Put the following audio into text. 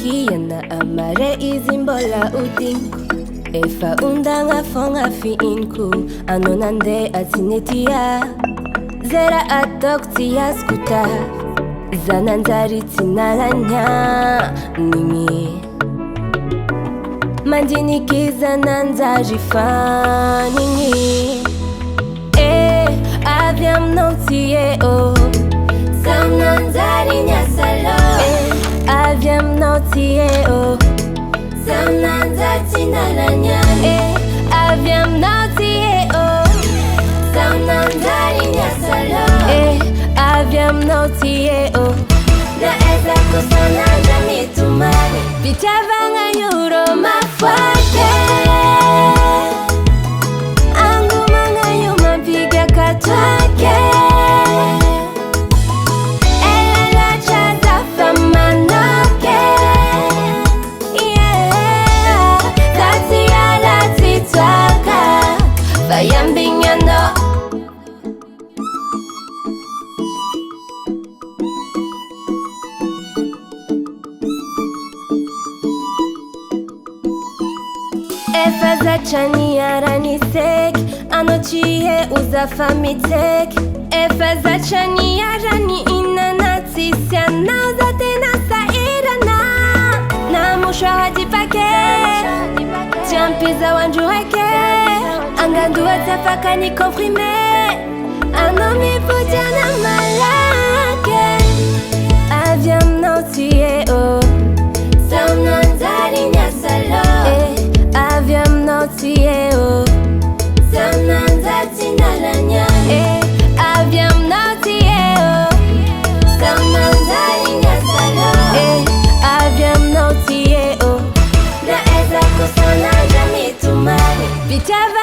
kia na amare izimbola udinku Efa undanga fonga fi inku Anonande atinetia Zera adokti ya skuta Zananzari tinalanya Nimi Mandini kiza nanzari fanini AVY AMINAO Samnanzari nyasalo AVY AMINAO Samnanzari tinalanya AVY AMINAO Samnanzari nyasalo AVY AMINAO Na eza kusananja mitumani Vichavanga yuro mafuate Angumanga yuma piga katwake Elela chaza famanoke Yeah Kati ya la titwaka Fayambinyano Efaza chani yarani sek Anochie uza famitek Efaza chani yarani inanati Siana zate nasa irana Na mushwa hadipake Tiampiza wanjueke Angandua tafaka ni komprime Anomi pujana malake AVY AMINAO Samnanzari nyasalo AVY AMINAO Samnanzari tinalanya AVY AMINAO Samnanzari nyasalo AVY AMINAO Na eza kusananja mitumani Vitava